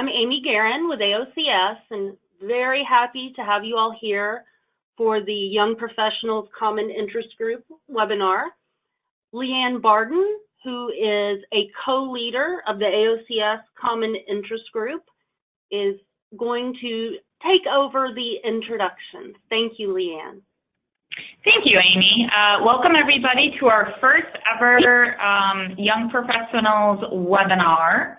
I'm Amy Guerin with AOCS, and very happy to have you all here for the Young Professionals Common Interest Group webinar. Leanne Barden, who is a co-leader of the AOCS Common Interest Group, is going to take over the introductions. Thank you, Leanne. Thank you, Amy. Welcome everybody to our first ever Young Professionals webinar.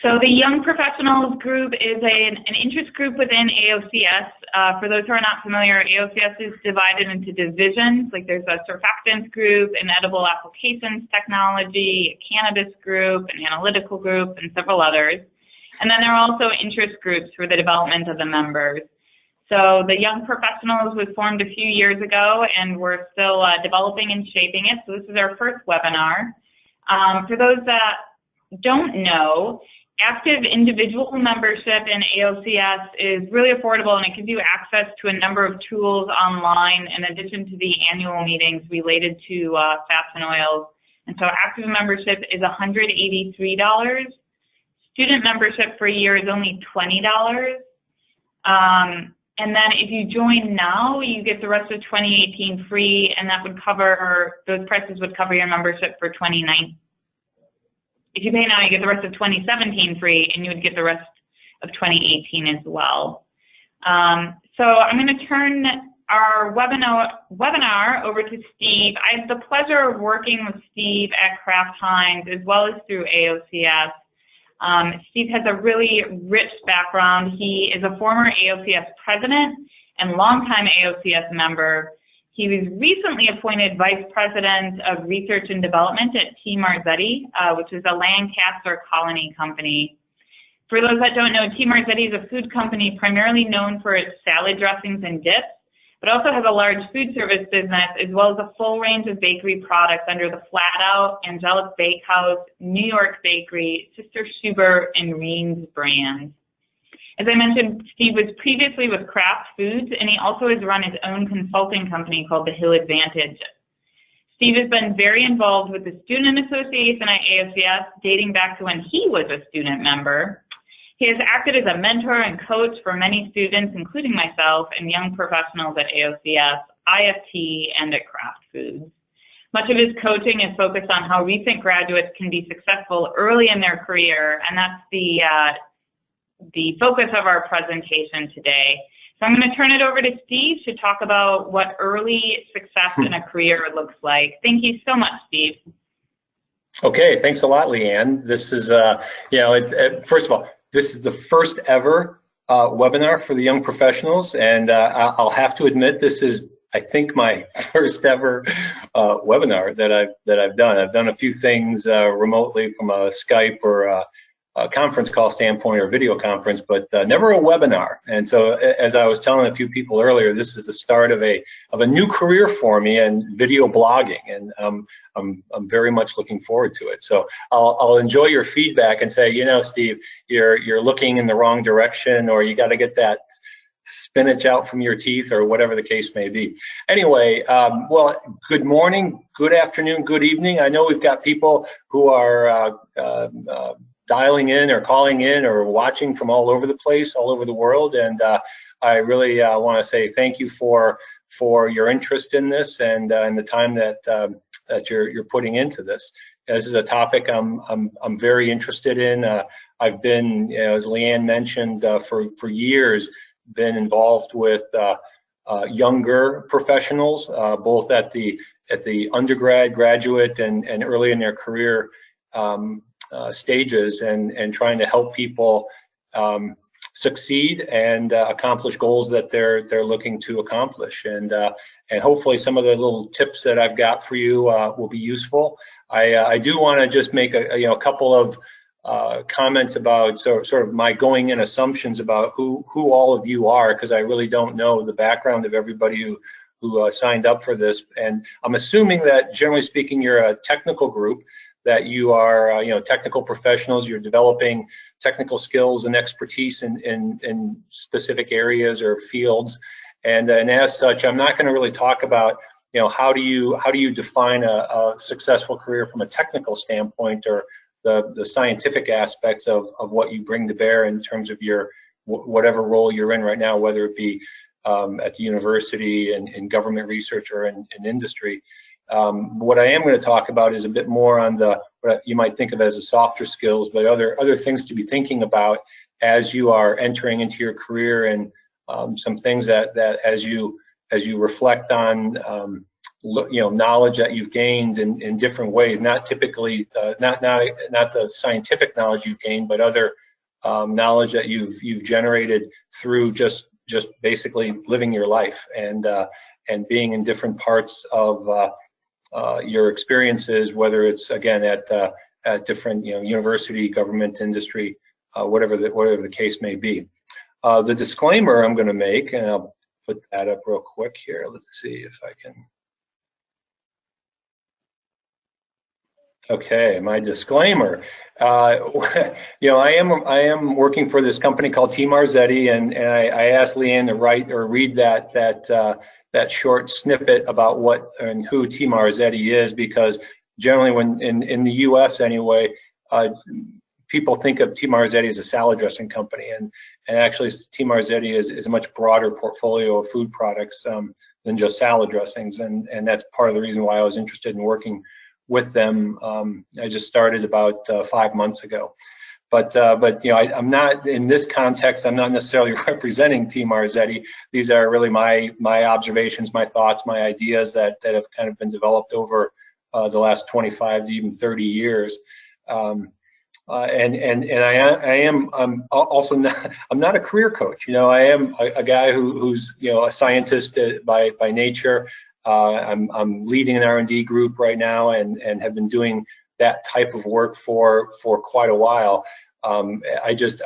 So the Young Professionals Group is an interest group within AOCS. For those who are not familiar, AOCS is divided into divisions. Like there's a surfactants group, an edible applications technology, a cannabis group, an analytical group, and several others. And then there are also interest groups for the development of the members. So the Young Professionals was formed a few years ago, and we're still developing and shaping it. So this is our first webinar. For those that don't know, active individual membership in AOCS is really affordable, and it gives you access to a number of tools online in addition to the annual meetings related to fats and oils. And so active membership is $183. Student membership for a year is only $20. And then if you join now, you get the rest of 2018 free, and that would cover, those prices would cover your membership for 2019. If you pay now, you get the rest of 2017 free, and you would get the rest of 2018 as well. So I'm going to turn our webinar over to Steve. I have the pleasure of working with Steve at Kraft Heinz as well as through AOCS. Steve has a really rich background. He is a former AOCS president and longtime AOCS member. He was recently appointed Vice President of Research and Development at Marzetti, which is a Lancaster Colony Company. For those that don't know, Marzetti is a food company primarily known for its salad dressings and dips, but also has a large food service business as well as a full range of bakery products under the FlatOut, Angelic Bakehouse, New York Bakery, Sister Schubert, and Reames brands. As I mentioned, Steve was previously with Kraft Foods, and he also has run his own consulting company called the Hill Advantage. Steve has been very involved with the Student Association at AOCS, dating back to when he was a student member. He has acted as a mentor and coach for many students, including myself, and young professionals at AOCS, IFT, and at Kraft Foods. Much of his coaching is focused on how recent graduates can be successful early in their career, and that's the focus of our presentation today. So I'm going to turn it over to Steve to talk about what early success in a career looks like. Thank you so much, Steve. Okay, thanks a lot, Leanne. This is, first of all, this is the first ever webinar for the young professionals, and I'll have to admit this is, I think, my first ever webinar that I've done. I've done a few things remotely from a Skype or a conference call standpoint or video conference, but never a webinar. And so, as I was telling a few people earlier, this is the start of a new career for me in video blogging, and I'm very much looking forward to it. So I'll enjoy your feedback and say, you know, Steve, you're looking in the wrong direction, or you got to get that spinach out from your teeth, or whatever the case may be. Anyway, well, good morning, good afternoon, good evening. I know we've got people who are dialing in or calling in or watching from all over the place, all over the world, and I really want to say thank you for your interest in this and the time that you're putting into this. This is a topic I'm very interested in. I've been, as Leanne mentioned, for years been involved with younger professionals, both at the undergrad, graduate, and early in their career stages, and trying to help people succeed and accomplish goals that they're looking to accomplish. And hopefully some of the little tips that I've got for you will be useful. I do want to just make a couple of comments about sort of my going in assumptions about who all of you are, because I really don't know the background of everybody who signed up for this. And I'm assuming that, generally speaking, you're a technical group, that you are technical professionals. You're developing technical skills and expertise in specific areas or fields, and as such, I'm not going to really talk about how do you define a successful career from a technical standpoint, or the scientific aspects of what you bring to bear in terms of your whatever role you're in right now, whether it be at the university and in government research or in industry. What I am going to talk about is a bit more on what you might think of as the softer skills, but other things to be thinking about as you are entering into your career, and some things that as you reflect on knowledge that you've gained in different ways, not typically not the scientific knowledge you've gained, but other knowledge that you've generated through just basically living your life and being in different parts of your experiences, whether it's again at different university, government, industry, whatever the case may be. The disclaimer I'm going to make, and I'll put that up real quick here. Let's see if I can. Okay, my disclaimer. I am working for this company called T. Marzetti, and I asked Leanne to write or read that short snippet about what and who T. Marzetti is, because generally when in the U.S. anyway, people think of T. Marzetti as a salad dressing company, and actually T. Marzetti is a much broader portfolio of food products than just salad dressings, and that's part of the reason why I was interested in working with them. I just started about 5 months ago, but I'm not in this context. I'm not necessarily representing T. Marzetti. These are really my observations, my thoughts, my ideas that have kind of been developed over the last 25 to even 30 years. I'm also not a career coach. I am a guy who's a scientist by nature. I'm leading an R&D group right now, and have been doing that type of work for quite a while. I just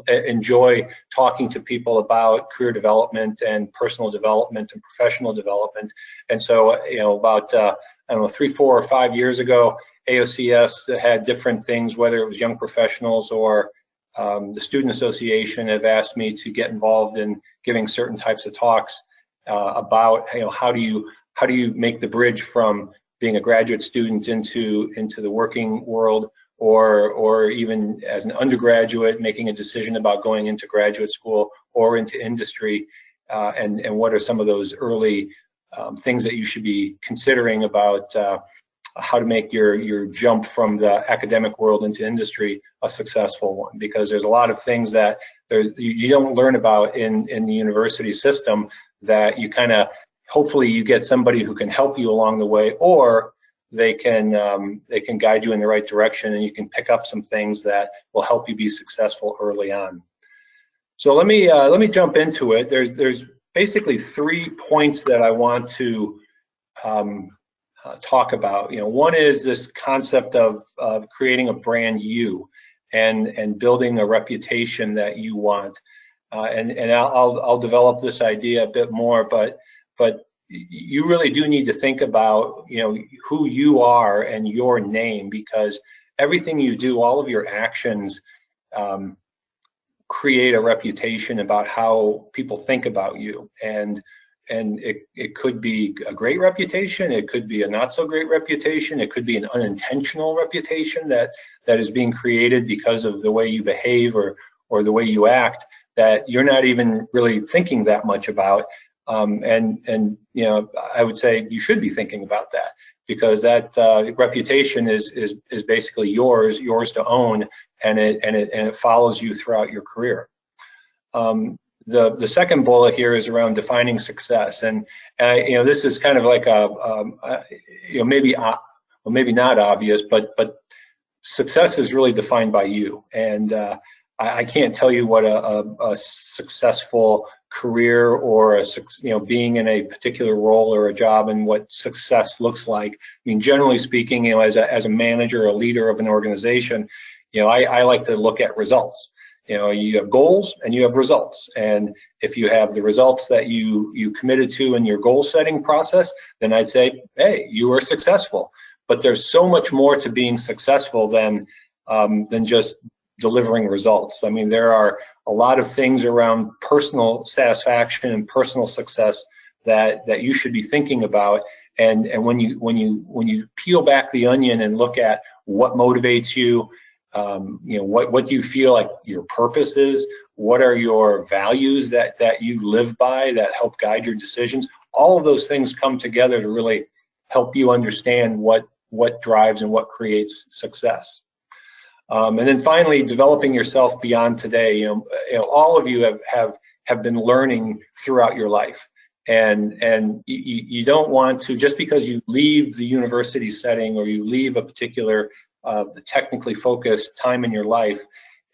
enjoy talking to people about career development and personal development and professional development. And so, about I don't know, 3, 4, or 5 years ago, AOCS had different things, whether it was young professionals or the Student Association, have asked me to get involved in giving certain types of talks about how do you make the bridge from being a graduate student into the working world, or even as an undergraduate making a decision about going into graduate school or into industry, and what are some of those early things that you should be considering about how to make your jump from the academic world into industry a successful one, because there's a lot of things that you don't learn about in the university system that you hopefully you get somebody who can help you along the way, or they can guide you in the right direction, and you can pick up some things that will help you be successful early on. So let me jump into it. There's basically 3 points that I want to talk about. One is this concept of creating a brand you and building a reputation that you want. And I'll develop this idea a bit more, but you really do need to think about who you are and your name, because everything you do, all of your actions, create a reputation about how people think about you, and it could be a great reputation, it could be a not so great reputation, it could be an unintentional reputation that is being created because of the way you behave or the way you act, that you're not even really thinking that much about. And I would say you should be thinking about that, because that reputation is basically yours to own, and it follows you throughout your career. The second bullet here is around defining success, and this is kind of like maybe not obvious, but success is really defined by you, and I can't tell you what a successful career or being in a particular role or a job and what success looks like. I mean, generally speaking, as a manager, a leader of an organization, I like to look at results. You have goals and you have results, and if you have the results that you committed to in your goal setting process, then I'd say, hey, you were successful. But there's so much more to being successful than just delivering results. I mean, there are a lot of things around personal satisfaction and personal success that you should be thinking about. And when you peel back the onion and look at what motivates you, what do you feel like your purpose is, what are your values that you live by that help guide your decisions. All of those things come together to really help you understand what drives and what creates success. And then finally, developing yourself beyond today. All of you have been learning throughout your life, and you don't want to, just because you leave the university setting or you leave a particular technically focused time in your life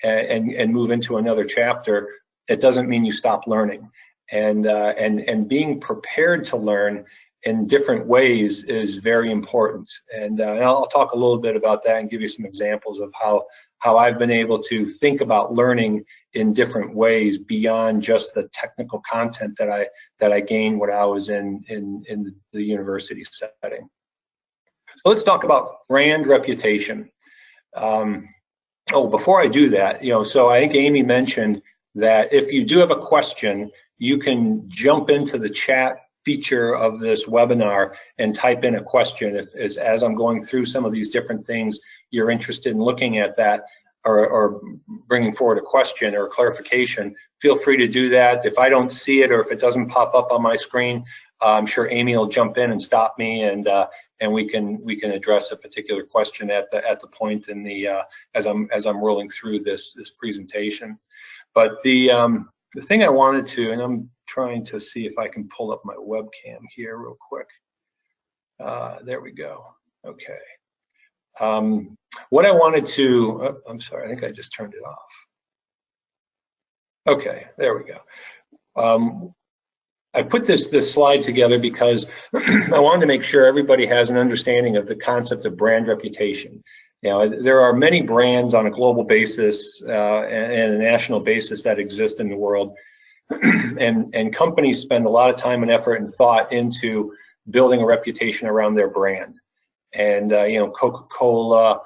and move into another chapter, it doesn't mean you stop learning. And being prepared to learn in different ways is very important. And I'll talk a little bit about that and give you some examples of how I've been able to think about learning in different ways beyond just the technical content that I gained when I was in the university setting. So let's talk about brand reputation. Before I do that, so I think Amy mentioned that if you do have a question, you can jump into the chat feature of this webinar and type in a question. If as I'm going through some of these different things, you're interested in looking at that or bringing forward a question or a clarification, feel free to do that. If I don't see it or if it doesn't pop up on my screen, I'm sure Amy will jump in and stop me, and we can address a particular question at the point in the as I'm rolling through this presentation. But the thing I wanted to, and I'm trying to see if I can pull up my webcam here real quick. There we go. Okay. What I wanted to, I'm sorry, I think I just turned it off. Okay, there we go. I put this slide together because I wanted to make sure everybody has an understanding of the concept of brand reputation. There are many brands on a global basis and a national basis that exist in the world, and companies spend a lot of time and effort and thought into building a reputation around their brand. And Coca-Cola,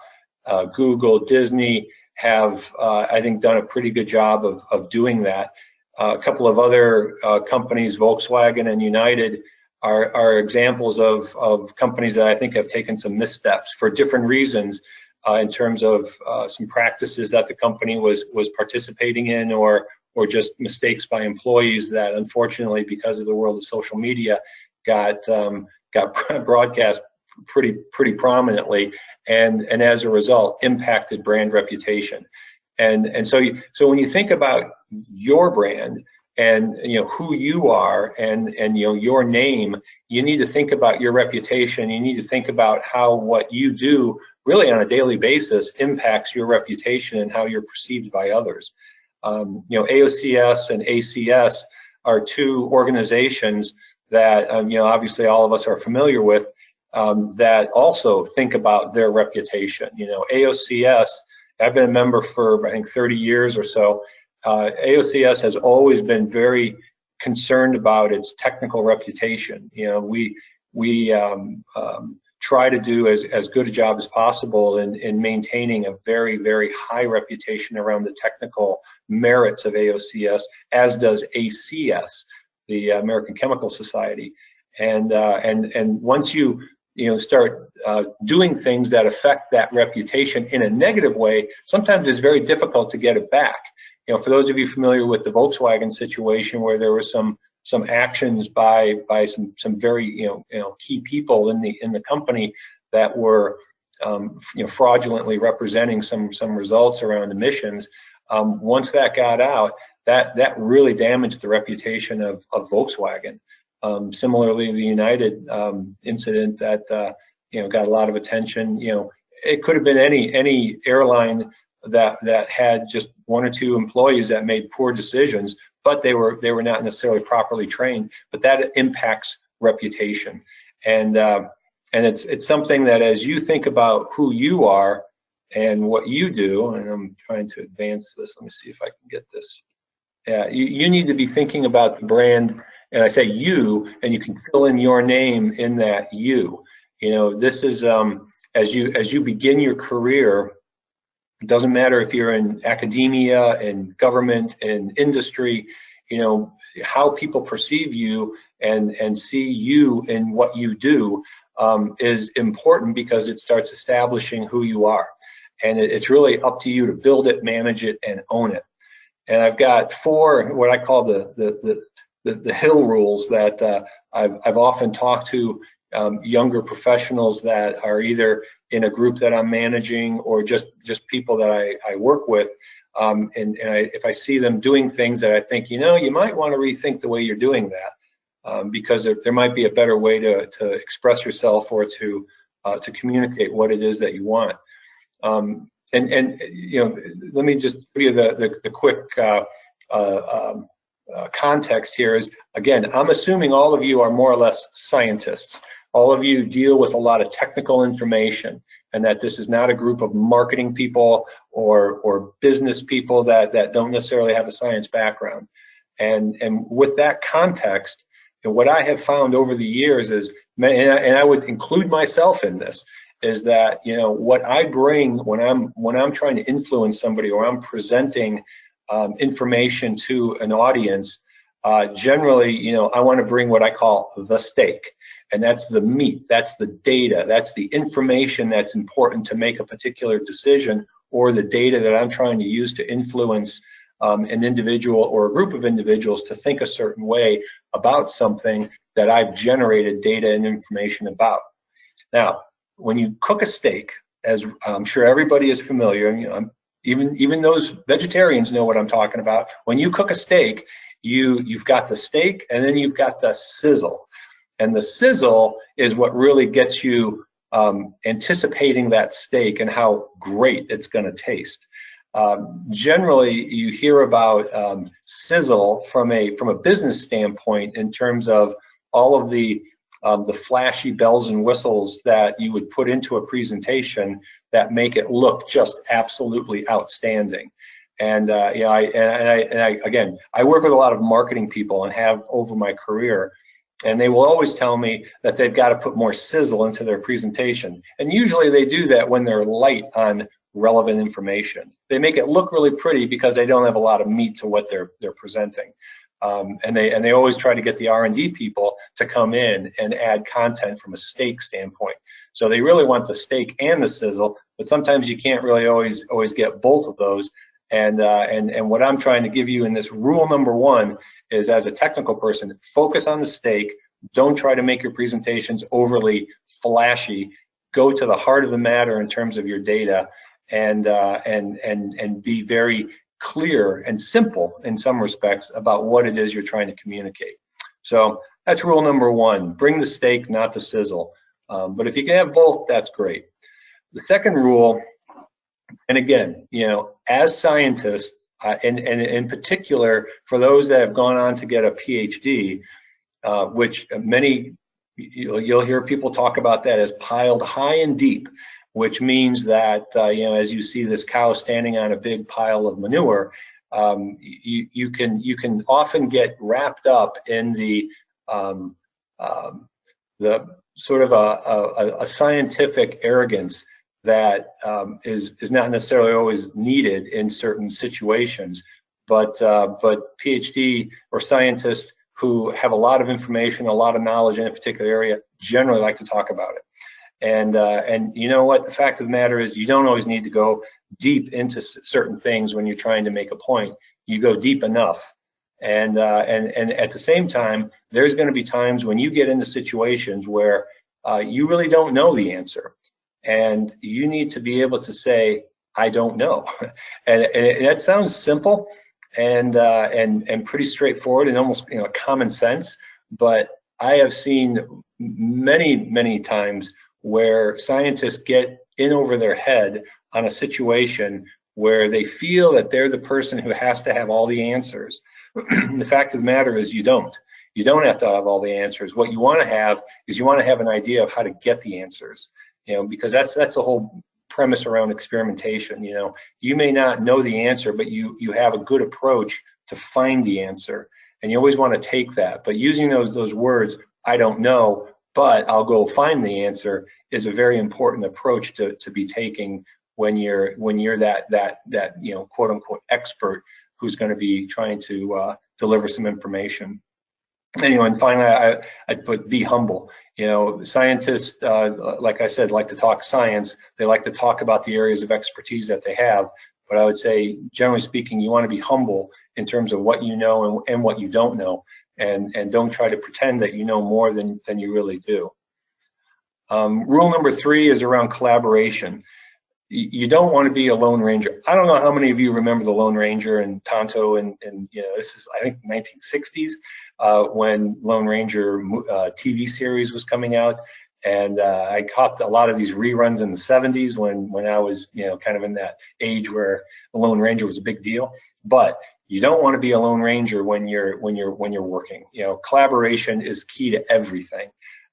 Google, Disney have, I think, done a pretty good job of doing that. A couple of other companies, Volkswagen and United, are examples of companies that I think have taken some missteps for different reasons in terms of some practices that the company was participating in, or just mistakes by employees that, unfortunately, because of the world of social media, got broadcast pretty prominently, and as a result impacted brand reputation. And so when you think about your brand and who you are and your name, you need to think about your reputation. You need to think about how what you do really on a daily basis impacts your reputation and how you're perceived by others. AOCS and ACS are two organizations that obviously all of us are familiar with, that also think about their reputation. AOCS, I've been a member for I think 30 years or so. AOCS has always been very concerned about its technical reputation. We try to do as good a job as possible in maintaining a very, very high reputation around the technical merits of AOCS, as does ACS, the American Chemical Society. And once you start doing things that affect that reputation in a negative way, sometimes it's very difficult to get it back. For those of you familiar with the Volkswagen situation, where there was some actions by some very key people in the company that were fraudulently representing some results around emissions. Once that got out, that really damaged the reputation of Volkswagen. Similarly, the United incident that got a lot of attention. It could have been any airline that had just one or two employees that made poor decisions, but they were not necessarily properly trained. But that impacts reputation, and it's something that, as you think about who you are and what you do, and I'm trying to advance this. Let me see if I can get this. You need to be thinking about the brand. And I say you, and you can fill in your name in that you. This is as you begin your career. It doesn't matter if you're in academia, in government, in industry. How people perceive you and see you in what you do is important because it starts establishing who you are. And it's really up to you to build it, manage it, and own it. And I've got 4 what I call the Hill rules that I've often talked to younger professionals that are either in a group that I'm managing or just people that I work with. If I see them doing things that I think, you might want to rethink the way you're doing that, because there might be a better way to express yourself or to communicate what it is that you want. Let me just give you the quick context here is, again, I'm assuming all of you are more or less scientists. All of you deal with a lot of technical information, and that this is not a group of marketing people or business people that don't necessarily have a science background. And with that context, what I have found over the years is, and I would include myself in this, is that what I bring when I'm trying to influence somebody or I'm presenting information to an audience, generally, I want to bring what I call the steak, and that's the meat, that's the data, that's the information that's important to make a particular decision, or the data that I'm trying to use to influence an individual or a group of individuals to think a certain way about something that I've generated data and information about. Now, when you cook a steak, as I'm sure everybody is familiar, even those vegetarians know what I'm talking about. When you cook a steak, you've got the steak and then you've got the sizzle. And the sizzle is what really gets you anticipating that steak and how great it's going to taste. Generally, you hear about sizzle from a business standpoint in terms of all of the flashy bells and whistles that you would put into a presentation that make it look just absolutely outstanding. And again, I work with a lot of marketing people and have over my career, and they will always tell me that they've got to put more sizzle into their presentation. And usually they do that when they're light on relevant information. They make it look really pretty because they don't have a lot of meat to what they're presenting. And they always try to get the R&D people to come in and add content from a steak standpoint. So they really want the steak and the sizzle, but sometimes you can't really always get both of those. And what I'm trying to give you in this rule number 1 is, as a technical person, focus on the steak. Don't try to make your presentations overly flashy. Go to the heart of the matter in terms of your data, and be very clear and simple in some respects about what it is you're trying to communicate. So that's rule number 1. Bring the steak, not the sizzle. But if you can have both, that's great. The second rule, and again, as scientists, and in particular for those that have gone on to get a PhD, which many, you'll hear people talk about that as piled high and deep, which means that as you see this cow standing on a big pile of manure, you can often get wrapped up in the sort of a scientific arrogance that is not necessarily always needed in certain situations. But PhD or scientists who have a lot of information, a lot of knowledge in a particular area, generally like to talk about it. And you know what? The fact of the matter is, you don't always need to go deep into certain things when you're trying to make a point. You go deep enough. And at the same time, there's going to be times when you get into situations where you really don't know the answer, and you need to be able to say, "I don't know." and that sounds simple and pretty straightforward and almost common sense, but I have seen many times where scientists get in over their head on a situation where they feel that they're the person who has to have all the answers. The fact of the matter is, you don't. You don't have to have all the answers. What you want to have is, you want to have an idea of how to get the answers, because that's the whole premise around experimentation. You may not know the answer, but you have a good approach to find the answer, and you always want to take that. But using those words, "I don't know, but I'll go find the answer," is a very important approach to be taking when you're that quote unquote expert who's going to be trying to deliver some information. Anyway, and finally, I'd put be humble. You know, scientists, like I said, like to talk science. They like to talk about the areas of expertise that they have. But I would say, generally speaking, you want to be humble in terms of what you know and what you don't know, and don't try to pretend that you know more than you really do. Rule number 3 is around collaboration. You don't want to be a Lone Ranger. I don't know how many of you remember the Lone Ranger and Tonto, and you know, this is, I think, 1960s when Lone Ranger TV series was coming out, and I caught a lot of these reruns in the 70s when I was, you know, kind of in that age where the Lone Ranger was a big deal. But you don't want to be a Lone Ranger when you're working. You know, collaboration is key to everything.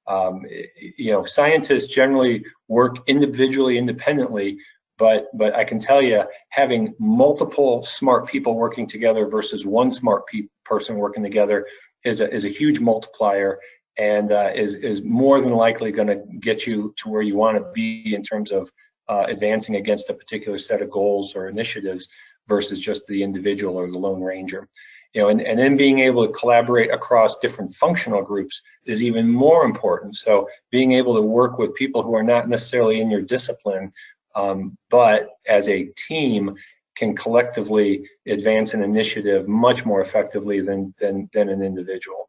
You know, scientists generally work individually, independently, but I can tell you, having multiple smart people working together versus one smart person working together is a huge multiplier, and is more than likely going to get you to where you want to be in terms of advancing against a particular set of goals or initiatives versus just the individual or the Lone Ranger. You know, and then being able to collaborate across different functional groups is even more important. So being able to work with people who are not necessarily in your discipline, but as a team can collectively advance an initiative much more effectively than an individual.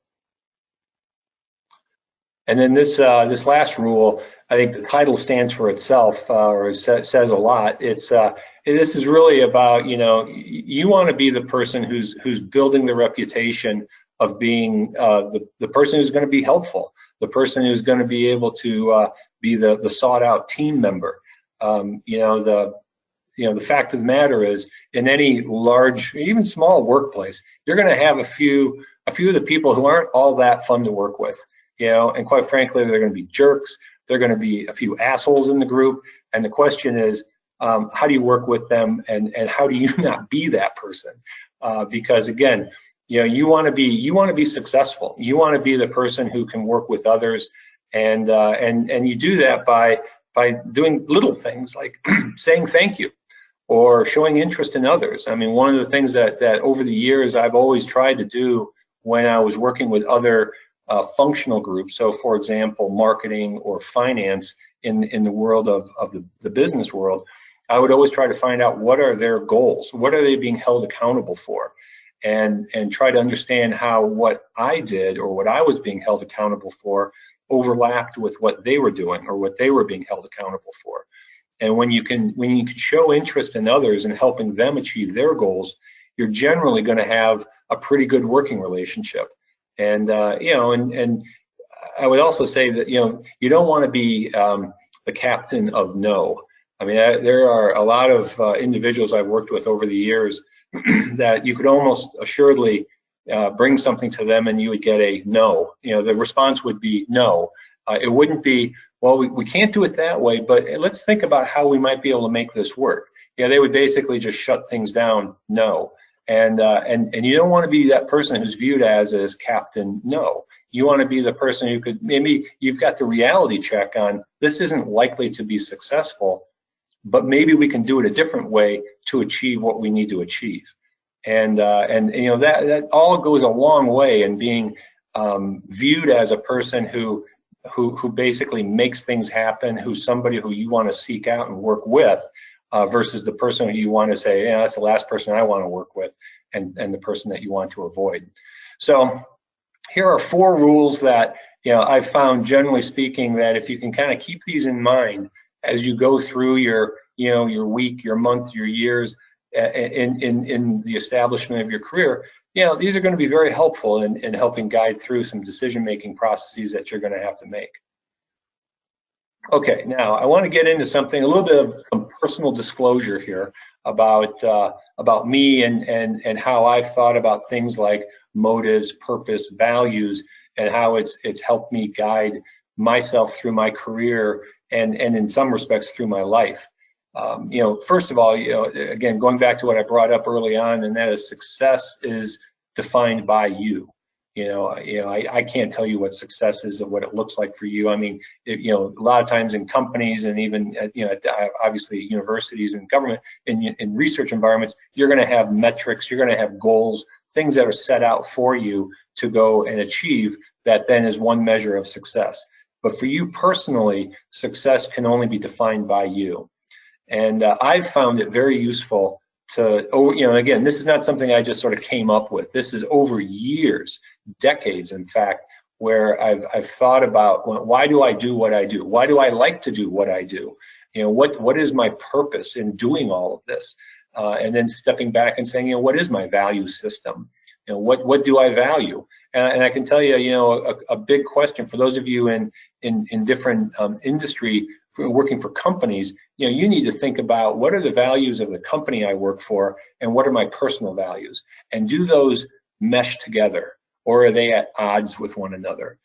And then this last rule, I think the title stands for itself, or says a lot. This is really about, you know, you want to be the person who's building the reputation of being the person who's going to be helpful, the person who's going to be able to be the sought out team member. You know, the fact of the matter is, in any large, even small workplace, you're going to have a few of the people who aren't all that fun to work with. You know, and quite frankly, they're going to be jerks. They're going to be a few assholes in the group. And the question is, how do you work with them, and how do you not be that person? Because again, you know, you want to be successful. You want to be the person who can work with others, and you do that by doing little things like saying thank you or showing interest in others. I mean, one of the things that over the years I've always tried to do when I was working with other functional groups, so for example, marketing or finance in the world of the business world, I would always try to find out what are their goals, what are they being held accountable for, and try to understand how what I did or what I was being held accountable for overlapped with what they were doing or what they were being held accountable for. And when you can show interest in others and helping them achieve their goals, you're generally going to have a pretty good working relationship. And you know, and I would also say that, you know, you don't want to be the captain of no. I mean, there are a lot of individuals I've worked with over the years that you could almost assuredly bring something to them and you would get a no. You know, the response would be no. It wouldn't be, well, we can't do it that way, but let's think about how we might be able to make this work. Yeah, they would basically just shut things down, no. And you don't want to be that person who's viewed as captain no. You want to be the person who could, maybe you've got the reality check on, this isn't likely to be successful, but maybe we can do it a different way to achieve what we need to achieve. And you know, that all goes a long way in being viewed as a person who basically makes things happen, who's somebody who you want to seek out and work with, versus the person who you want to say, yeah, that's the last person I want to work with, and the person that you want to avoid. So here are 4 rules that, you know, I've found, generally speaking, that if you can kind of keep these in mind as you go through your, you know, your week, your month, your years in the establishment of your career, you know, these are going to be very helpful in helping guide through some decision-making processes that you're going to have to make. Okay, now I want to get into something, a little bit of some personal disclosure here about me and how I've thought about things like motives, purpose, values, and how it's helped me guide myself through my career and in some respects through my life. You know, first of all, you know, again, going back to what I brought up early on, and that is success is defined by you. You know, I can't tell you what success is or what it looks like for you. I mean, you know, a lot of times in companies and even you know, obviously universities and government, in research environments, you're going to have metrics, you're going to have goals, things that are set out for you to go and achieve, that then is one measure of success. But for you personally, success can only be defined by you. And I've found it very useful to, again, this is not something I just sort of came up with. This is over years, decades, in fact, where I've thought about, why do I do what I do? Why do I like to do what I do? What is my purpose in doing all of this? And then stepping back and saying, what is my value system? What do I value? And I can tell you, a big question for those of you in different industry, working for companies, you need to think about, what are the values of the company I work for, and what are my personal values? And do those mesh together, or are they at odds with one another?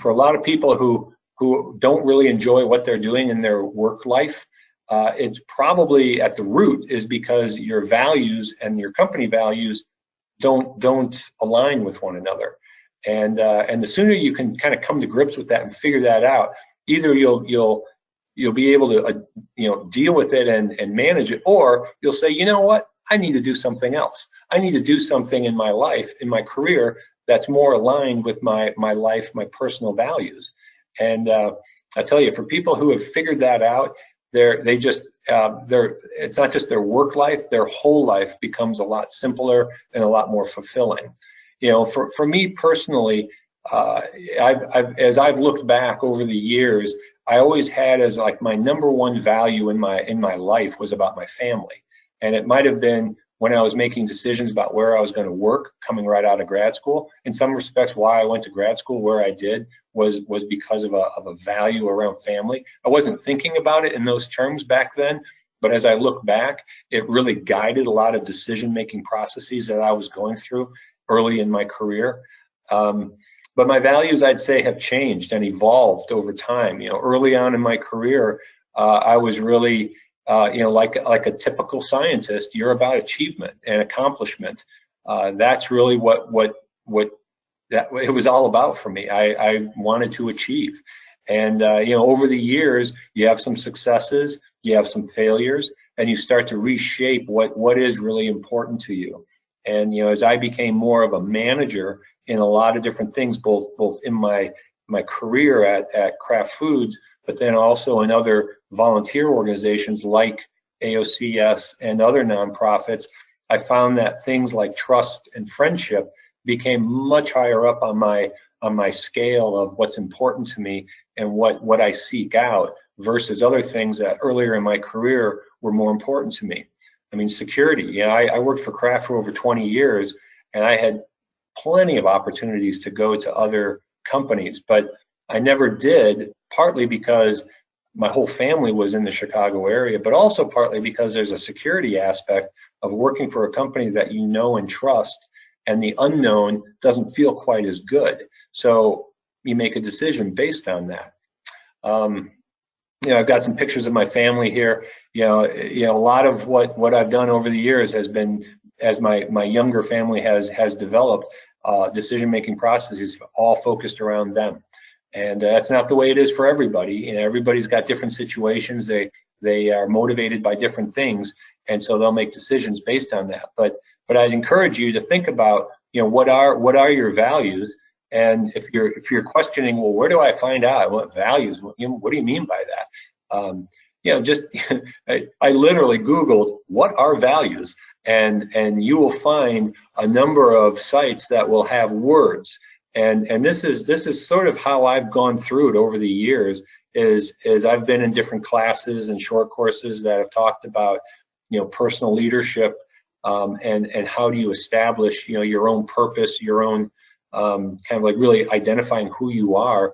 For a lot of people who don't really enjoy what they're doing in their work life, it's probably at the root is because your values and your company values don't align with one another. And the sooner you can kind of come to grips with that and figure that out, either you'll be able to deal with it and manage it, or you'll say, you know what, I need to do something else. I need to do something in my life, in my career, that's more aligned with my life, my personal values. And I tell you, for people who have figured that out, it's not just their work life, their whole life becomes a lot simpler and a lot more fulfilling. For me personally, as I've looked back over the years, I always had as like my number one value in my life was about my family. And it might have been when I was making decisions about where I was going to work coming right out of grad school. In some respects, why I went to grad school where I did was because of a value around family. I wasn't thinking about it in those terms back then, but as I look back, it really guided a lot of decision-making processes that I was going through early in my career. But my values, I'd say, have changed and evolved over time. Early on in my career, I was really like a typical scientist. You're about achievement and accomplishment. That's really what it was all about for me. I wanted to achieve. And over the years, you have some successes, you have some failures, and you start to reshape what is really important to you. And as I became more of a manager in a lot of different things, both in my career at Kraft Foods, but then also in other volunteer organizations like AOCS and other nonprofits, I found that things like trust and friendship became much higher up on my scale of what's important to me and what I seek out, versus other things that earlier in my career were more important to me. I mean, security. I worked for Kraft for over 20 years, and I had plenty of opportunities to go to other companies, but I never did, partly because my whole family was in the Chicago area, but also partly because there's a security aspect of working for a company that you know and trust, and the unknown doesn't feel quite as good. So you make a decision based on that. I've got some pictures of my family here. A lot of what I've done over the years has been, as my younger family has developed, decision-making processes all focused around them. And that's not the way it is for everybody. Everybody's got different situations. They are motivated by different things, and so they'll make decisions based on that. But I'd encourage you to think about, what are your values? And if you're questioning, well, where do I find out what values? What do you mean by that? I literally Googled what are values, and you will find a number of sites that will have words. And this is sort of how I've gone through it over the years. Is I've been in different classes and short courses that have talked about personal leadership, and how do you establish your own purpose, your own kind of like really identifying who you are.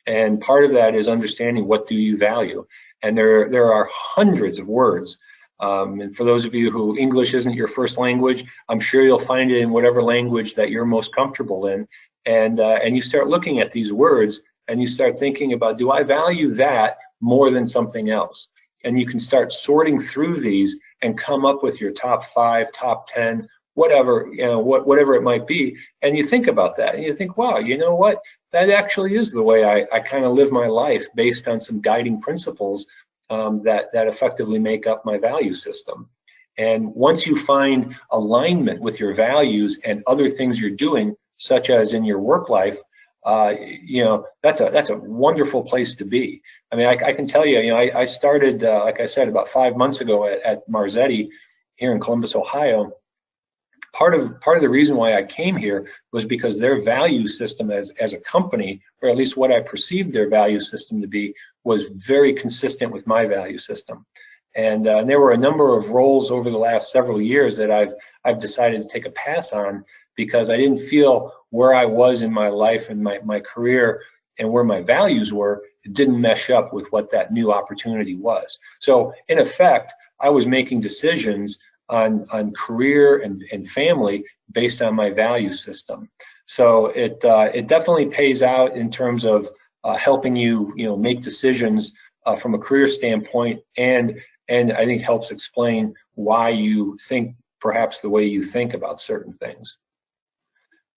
And part of that is understanding what do you value. And there are hundreds of words. And for those of you who English isn't your first language, I'm sure you'll find it in whatever language that you're most comfortable in. And you start looking at these words and you start thinking about, do I value that more than something else? And you can start sorting through these and come up with your top 5, top 10, whatever, whatever it might be. And you think about that and you think, wow, you know what? That actually is the way I kind of live my life, based on some guiding principles that effectively make up my value system. And once you find alignment with your values and other things you're doing, such as in your work life, you know, that's a wonderful place to be. I mean, I can tell you, you know, I started, like I said, about 5 months ago at Marzetti here in Columbus, Ohio. Part of the reason why I came here was because their value system as a company, or at least what I perceived their value system to be, was very consistent with my value system. And there were a number of roles over the last several years that I've decided to take a pass on, because I didn't feel where I was in my life and my career and where my values were, it didn't mesh up with what that new opportunity was. So in effect, I was making decisions on career and family based on my value system. So it definitely pays out in terms of helping you make decisions from a career standpoint, and I think helps explain why you think perhaps the way you think about certain things.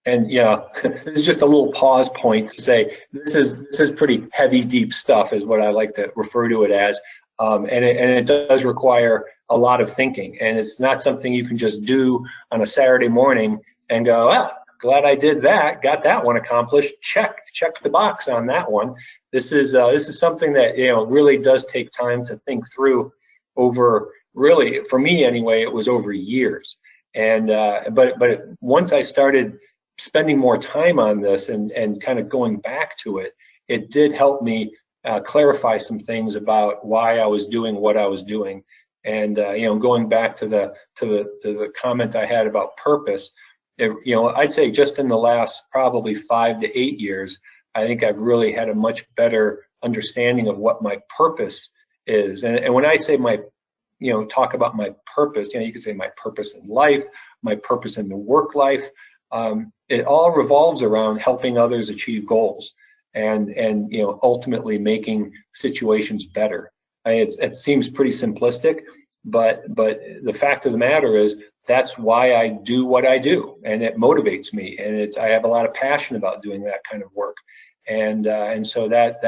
And yeah, this is just a little pause point to say this is pretty heavy, deep stuff, is what I like to refer to it as, and it does require a lot of thinking, and it's not something you can just do on a Saturday morning and go, well, glad I did that, got that one accomplished, check the box on that one. This is something that really does take time to think through over, really, for me anyway, it was over years. And but once I started spending more time on this and kind of going back to it, it did help me clarify some things about why I was doing what I was doing. And going back to the comment I had about purpose, I'd say just in the last probably 5 to 8 years, I think I've really had a much better understanding of what my purpose is. And when I say talk about my purpose, you could say my purpose in life, my purpose in the work life. It all revolves around helping others achieve goals and ultimately making situations better. It seems pretty simplistic, but the fact of the matter is that's why I do what I do, and it motivates me, and I have a lot of passion about doing that kind of work, and so that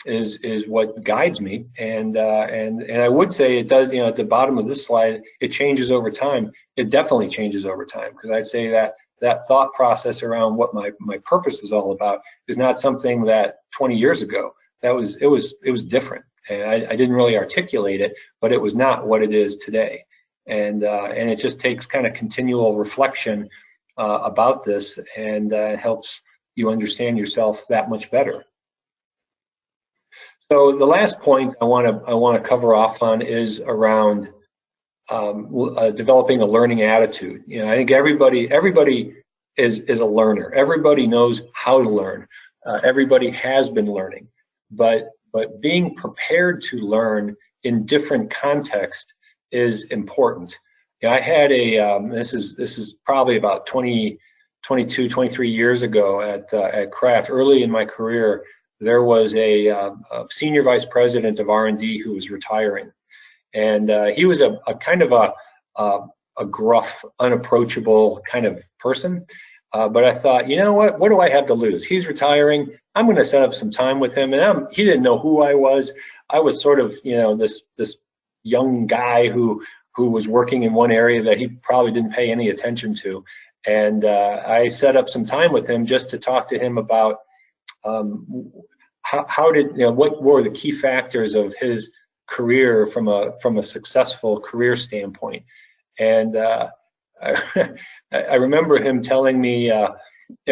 is what guides me, and I would say it does. At the bottom of this slide, it changes over time. It definitely changes over time, because I'd say that thought process around what my purpose is all about is not something that 20 years ago. It was different, and I didn't really articulate it, but it was not what it is today, and it just takes kind of continual reflection about this, and helps you understand yourself that much better. So the last point I want to cover off on is around developing a learning attitude. I think everybody is a learner. Everybody knows how to learn. Everybody has been learning. But being prepared to learn in different contexts is important. I had this is probably about 23 years ago at Kraft. Early in my career, there was a senior vice president of R&D who was retiring, and he was a kind of a gruff, unapproachable kind of person. But I thought, what do I have to lose? He's retiring. I'm going to set up some time with him. And he didn't know who I was. I was sort of, this young guy who was working in one area that he probably didn't pay any attention to. And I set up some time with him just to talk to him about what were the key factors of his career from a successful career standpoint. And I remember him telling me,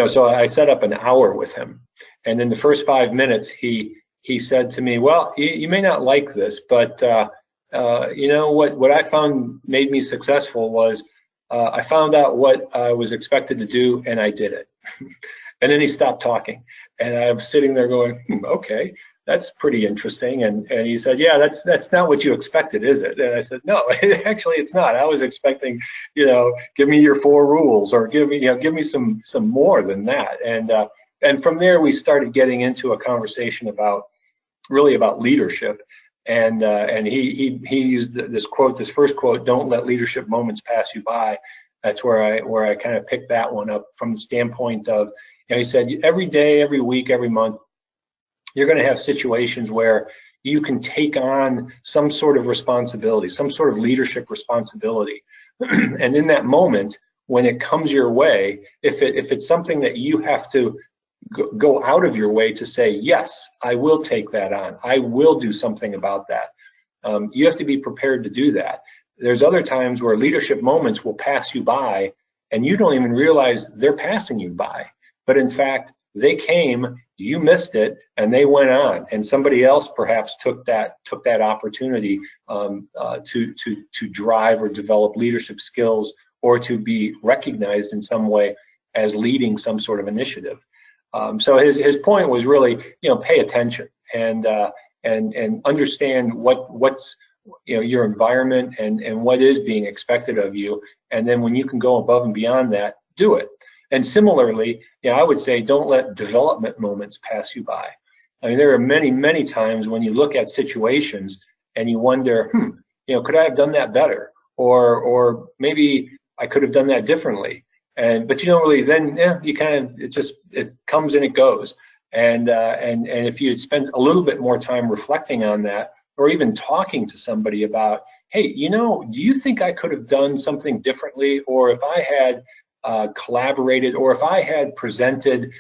so I set up an hour with him, and in the first 5 minutes, he said to me, well, you may not like this, but what I found made me successful was I found out what I was expected to do, and I did it. And then he stopped talking, and I'm sitting there going, okay, that's pretty interesting. And he said, yeah, that's not what you expected, is it? And I said, no, actually it's not. I was expecting, give me your 4 rules, or give me some more than that. And from there we started getting into a conversation about leadership. And he used this first quote, "Don't let leadership moments pass you by." That's where I kind of picked that one up from the standpoint of, he said, every day, every week, every month, you're going to have situations where you can take on some sort of responsibility, some sort of leadership responsibility. And in that moment, when it comes your way, if it's something that you have to go out of your way to say, yes, I will take that on, I will do something about that, you have to be prepared to do that. There's other times where leadership moments will pass you by and you don't even realize they're passing you by. But in fact, they came, you missed it, and they went on, and somebody else perhaps took that opportunity to drive or develop leadership skills, or to be recognized in some way as leading some sort of initiative. So his point was really, pay attention and understand what's your environment and what is being expected of you, and then when you can go above and beyond that, do it. And similarly, I would say don't let development moments pass you by. I mean, there are many times when you look at situations and you wonder, could I have done that better? Or maybe I could have done that differently. But you don't really, then you kind of, it comes and it goes. And if you had spent a little bit more time reflecting on that, or even talking to somebody about, hey, do you think I could have done something differently? Or if I had collaborated, or if I had presented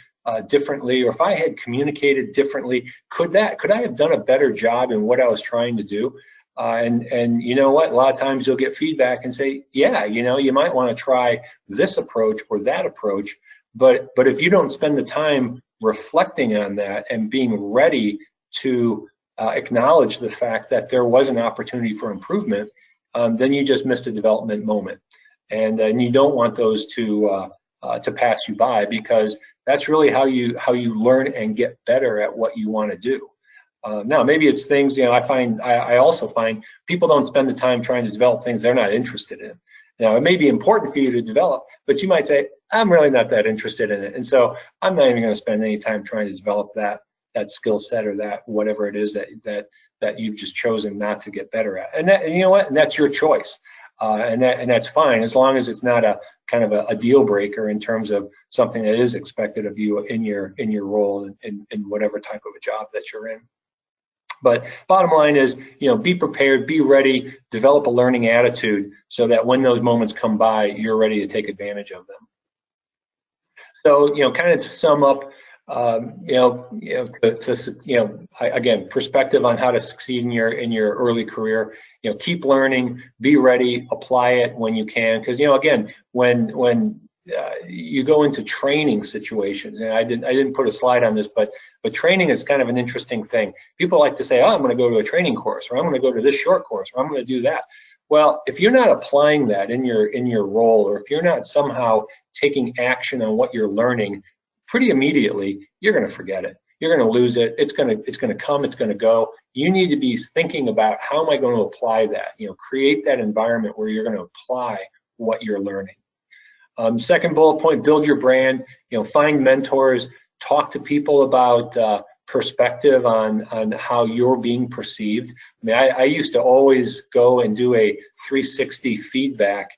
differently, or if I had communicated differently, could I have done a better job in what I was trying to do? And you know what? A lot of times you'll get feedback and say, yeah, you might want to try this approach or that approach. But if you don't spend the time reflecting on that and being ready to acknowledge the fact that there was an opportunity for improvement, then you just missed a development moment. And you don't want those to pass you by, because that's really how you learn and get better at what you want to do. Now, maybe it's things, I also find people don't spend the time trying to develop things they're not interested in. Now, it may be important for you to develop, but you might say, I'm really not that interested in it. And so I'm not even going to spend any time trying to develop that skill set, or that whatever it is that you've just chosen not to get better at. And you know what? And that's your choice. And that's fine, as long as it's not a kind of a deal breaker in terms of something that is expected of you in your role in whatever type of a job that you're in. But bottom line is, be prepared, be ready, develop a learning attitude so that when those moments come by, you're ready to take advantage of them. So, kind of to sum up, again, perspective on how to succeed in your early career. Keep learning, be ready, apply it when you can, because again, when you go into training situations, and I didn't put a slide on this, but training is kind of an interesting thing. People like to say, oh, I'm going to go to a training course, or I'm going to go to this short course, or I'm going to do that. Well, if you're not applying that in your role, or if you're not somehow taking action on what you're learning pretty immediately, you're going to forget it. You're going to lose it. It's going to come. It's going to go. You need to be thinking about, how am I going to apply that? Create that environment where you're going to apply what you're learning. Second bullet point: build your brand. Find mentors. Talk to people about perspective on how you're being perceived. I mean, I used to always go and do a 360 feedback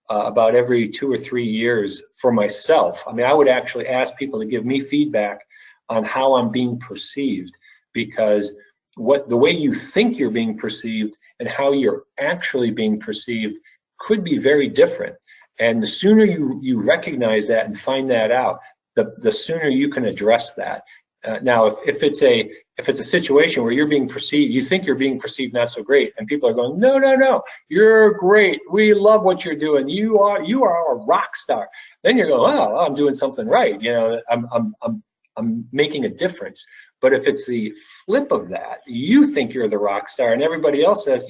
about every 2 or 3 years for myself. I mean, I would actually ask people to give me feedback on how I'm being perceived, because the way you think you're being perceived and how you're actually being perceived could be very different. And the sooner you recognize that and find that out, the sooner you can address that. Now, if it's a situation where you're being perceived, you think you're being perceived not so great, and people are going, no, you're great, we love what you're doing, you are a rock star, then you're going, oh, I'm doing something right, I'm making a difference. But if it's the flip of that, you think you're the rock star, and everybody else says,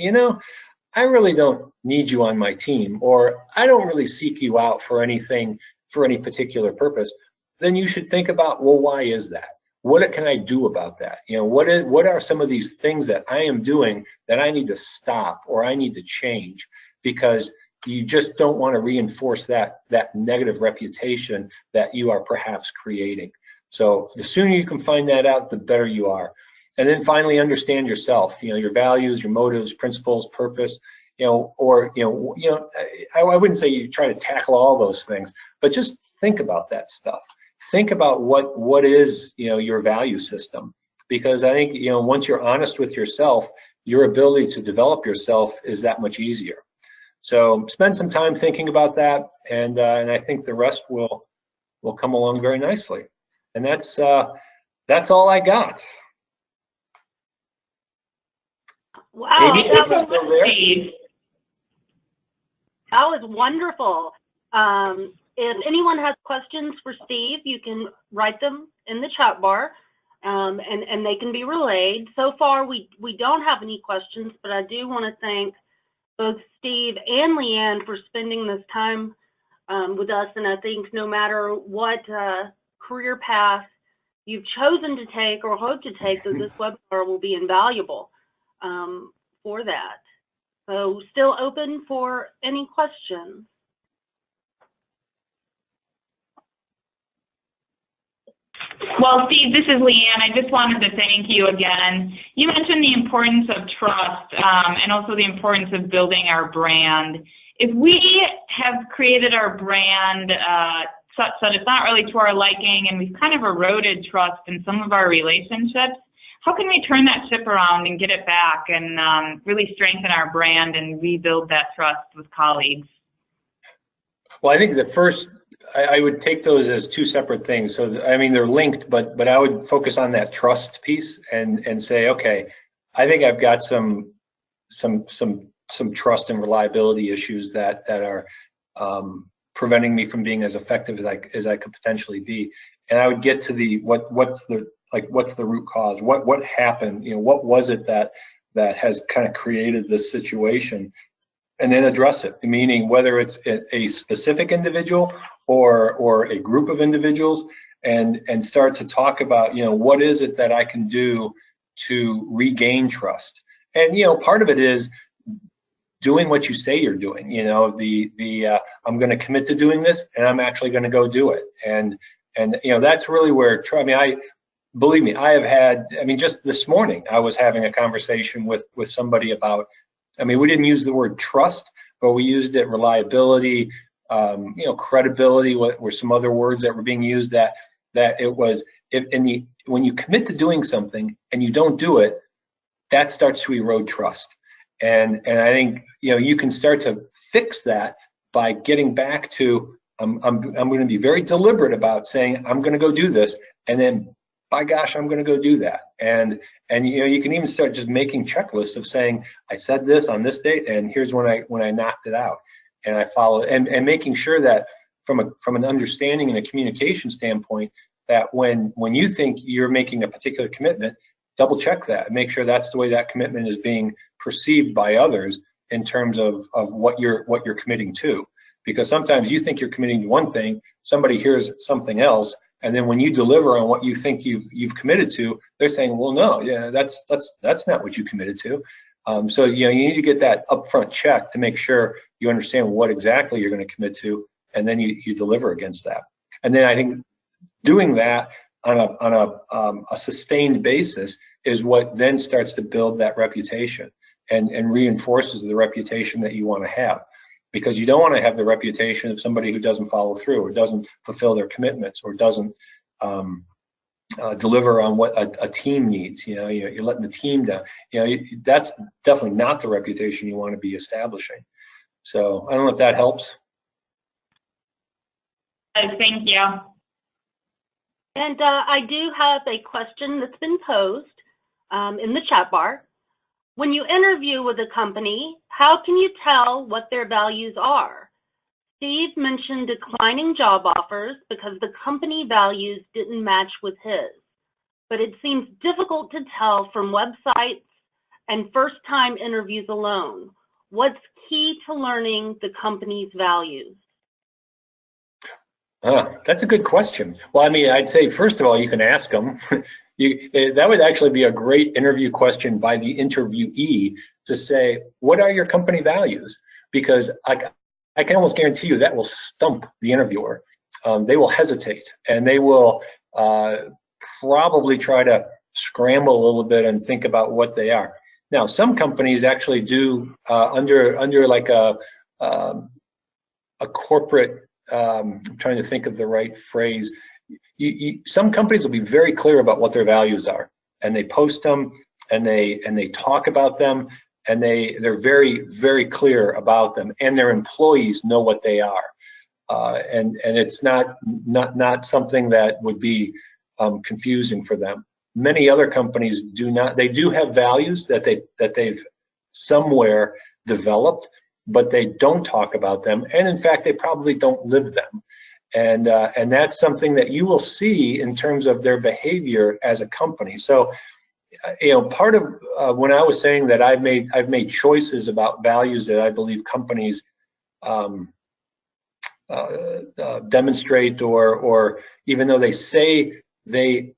I really don't need you on my team, or I don't really seek you out for anything, for any particular purpose, then you should think about, well, why is that? What can I do about that? What are some of these things that I am doing that I need to stop, or I need to change, because you just don't want to reinforce that negative reputation that you are perhaps creating. So the sooner you can find that out, the better you are. And then finally, understand yourself, your values, your motives, principles, purpose, I wouldn't say you try to tackle all those things, but just think about that stuff. Think about what is, your value system, because I think, once you're honest with yourself, your ability to develop yourself is that much easier. So spend some time thinking about that, and I think the rest will come along very nicely. And that's all I got. Wow, Amy, that was still there? That was wonderful. If anyone has questions for Steve, you can write them in the chat bar, and they can be relayed. So far, we don't have any questions, but I do want to thank both Steve and Leanne for spending this time with us. And I think no matter what career path you've chosen to take or hope to take, that this webinar will be invaluable for that. So still open for any questions. Well, Steve, this is Leanne. I just wanted to thank you again. You mentioned the importance of trust and also the importance of building our brand. If we have created our brand such that it's not really to our liking and we've kind of eroded trust in some of our relationships, how can we turn that ship around and get it back and really strengthen our brand and rebuild that trust with colleagues? Well, I think the first, I would take those as two separate things. So, I mean, they're linked, but I would focus on that trust piece and say, okay, I think I've got some trust and reliability issues that are preventing me from being as effective as I could potentially be. And I would get to the what's the root cause? What happened? What was it that has kind of created this situation? And then address it, meaning whether it's a specific individual or a group of individuals, and start to talk about, what is it that I can do to regain trust? And part of it is doing what you say you're doing. I'm going to commit to doing this, and I'm actually going to go do it. And that's really where, believe me, I have had. Just this morning I was having a conversation with somebody about. We didn't use the word trust, but we used it reliability, credibility. What were some other words that were being used? That it was when you commit to doing something and you don't do it, that starts to erode trust. And I think you can start to fix that by getting back to I'm going to be very deliberate about saying I'm going to go do this, and then by gosh, I'm going to go do that. And you can even start just making checklists of saying, I said this on this date, and here's when I knocked it out, and I followed, and making sure that from an understanding and a communication standpoint, that when you think you're making a particular commitment, double check that and make sure that's the way that commitment is being perceived by others in terms of what you're committing to. Because sometimes you think you're committing to one thing, somebody hears something else, and then when you deliver on what you think you've committed to, they're saying, well, no, yeah, that's not what you committed to. So you need to get that upfront check to make sure you understand what exactly you're going to commit to, and then you deliver against that. And then I think doing that on a sustained basis is what then starts to build that reputation and reinforces the reputation that you want to have. Because you don't want to have the reputation of somebody who doesn't follow through or doesn't fulfill their commitments or doesn't deliver on what a team needs. You're letting the team down. That's definitely not the reputation you want to be establishing. So I don't know if that helps. Thank you. And I do have a question that's been posed in the chat bar. When you interview with a company, how can you tell what their values are? Steve mentioned declining job offers because the company values didn't match with his, but it seems difficult to tell from websites and first-time interviews alone. What's key to learning the company's values? That's a good question. Well, I'd say, first of all, you can ask them. That would actually be a great interview question by the interviewee to say, what are your company values? Because I can almost guarantee you that will stump the interviewer. They will hesitate, and they will probably try to scramble a little bit and think about what they are. Now, some companies actually do under like a corporate, I'm trying to think of the right phrase. Some companies will be very clear about what their values are, and they post them, and they talk about them, and they're very, very clear about them, and their employees know what they are. And it's not something that would be confusing for them. Many other companies do not. They do have values that they've somewhere developed, but they don't talk about them, and in fact, they probably don't live them. And that's something that you will see in terms of their behavior as a company. So, part of when I was saying that I've made choices about values that I believe companies demonstrate, or even though they say they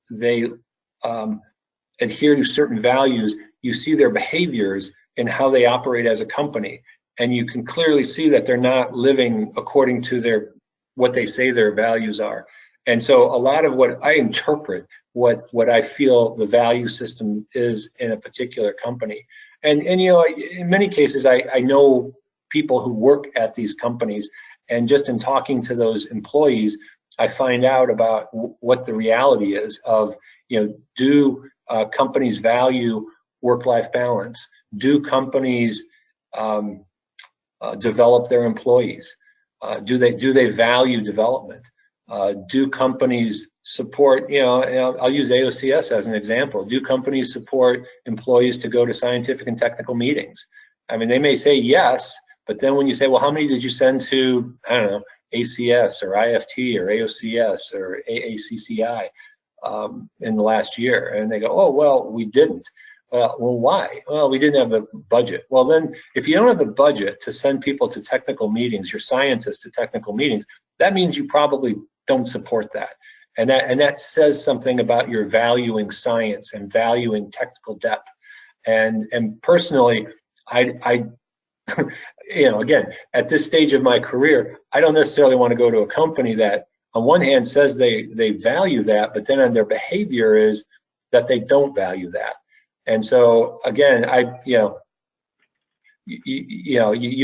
adhere to certain values, you see their behaviors and how they operate as a company, and you can clearly see that they're not living according to what they say their values are. And so a lot of what I interpret, what I feel the value system is in a particular company. And in many cases, I know people who work at these companies, and just in talking to those employees, I find out about what the reality is of, do companies value work-life balance? Do companies develop their employees? Do they value development? Do companies support, I'll use AOCS as an example. Do companies support employees to go to scientific and technical meetings? I mean, they may say yes, but then when you say, well, how many did you send to, I don't know, ACS or IFT or AOCS or AACCI in the last year? And they go, oh, well, we didn't. Well, why? Well, we didn't have the budget. Well, then, if you don't have the budget to send people to technical meetings, your scientists to technical meetings, that means you probably don't support that. And that says something about your valuing science and valuing technical depth. And personally, I again, at this stage of my career, I don't necessarily want to go to a company that, on one hand, says they value that, but then on their behavior is that they don't value that. And so again, you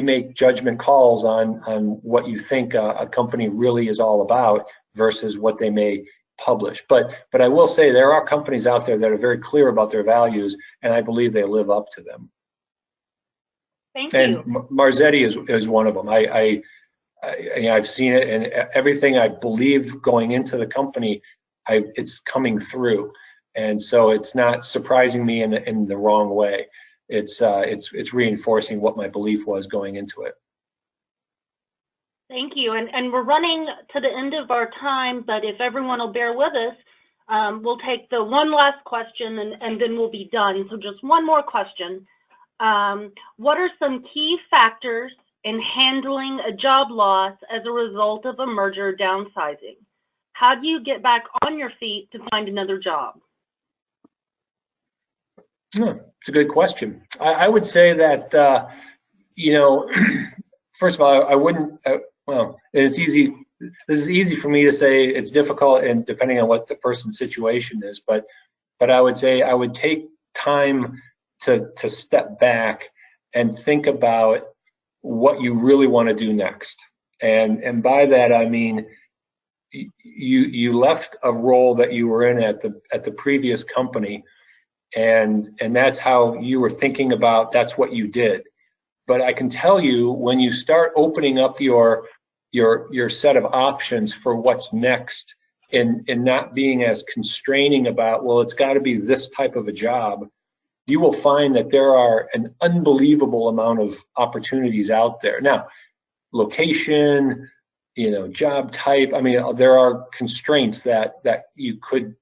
make judgment calls on what you think a company really is all about versus what they may publish. But I will say there are companies out there that are very clear about their values, and I believe they live up to them. Thank and you. Marzetti is one of them. I've seen it, and everything I believed going into the company, it's coming through. And so it's not surprising me in the wrong way. It's reinforcing what my belief was going into it. Thank you. And we're running to the end of our time, but if everyone will bear with us, we'll take the one last question and then we'll be done. So just one more question. What are some key factors in handling a job loss as a result of a merger downsizing? How do you get back on your feet to find another job? It's a good question. I would say that, first of all, I wouldn't, well, it's easy. This is easy for me to say. It's difficult, and depending on what the person's situation is, but I would say I would take time to step back and think about what you really want to do next. And by that, I mean, you left a role that you were in at the previous company, and that's how you were thinking about, that's what you did. But I can tell you, when you start opening up your set of options for what's next, and not being as constraining about, well, it's got to be this type of a job, you will find that there are an unbelievable amount of opportunities out there. Now, location, job type, I mean, there are constraints that you could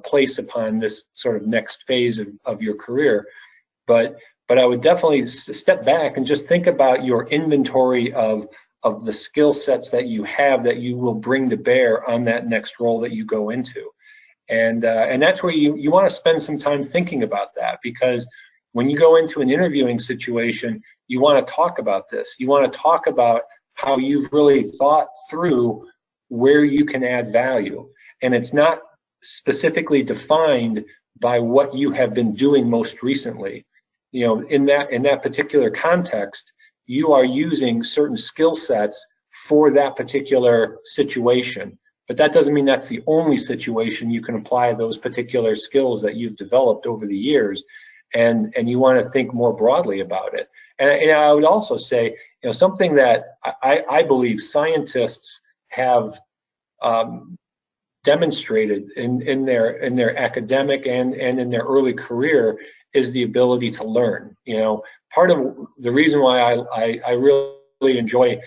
place upon this sort of next phase of your career. But I would definitely step back and just think about your inventory of the skill sets that you have that you will bring to bear on that next role that you go into. And that's where you want to spend some time thinking about that, because when you go into an interviewing situation, you want to talk about this. You want to talk about how you've really thought through where you can add value. And it's not specifically defined by what you have been doing most recently. In that particular context, you are using certain skill sets for that particular situation. but that doesn't mean that's the only situation you can apply those particular skills that you've developed over the years, and you want to think more broadly about it. And I would also say, something that I believe scientists have demonstrated in their academic and in their early career is the ability to learn. Part of the reason why I really enjoy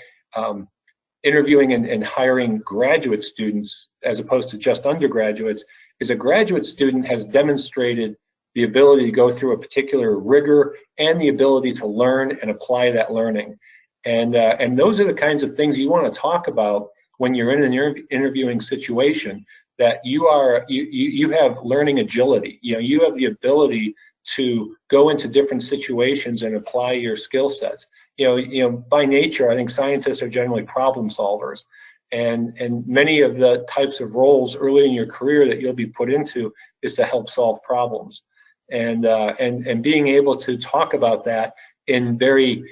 interviewing and hiring graduate students as opposed to just undergraduates is a graduate student has demonstrated the ability to go through a particular rigor and the ability to learn and apply that learning. And those are the kinds of things you want to talk about when you're in an interviewing situation, that you have learning agility. You have the ability to go into different situations and apply your skill sets. By nature, I think scientists are generally problem solvers, and many of the types of roles early in your career that you'll be put into is to help solve problems, and being able to talk about that in very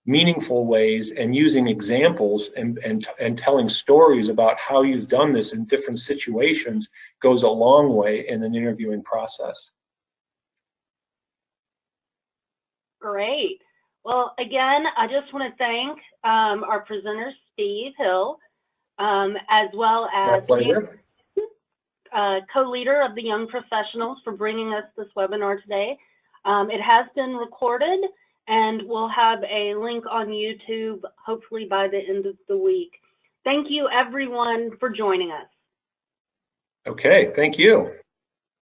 meaningful ways and using examples and telling stories about how you've done this in different situations goes a long way in an interviewing process. Great. Well, again, I just want to thank our presenter, Steve Hill, as well as co-leader of the Young Professionals, for bringing us this webinar today. It has been recorded, and we'll have a link on YouTube hopefully by the end of the week. Thank you, everyone, for joining us. Okay, thank you.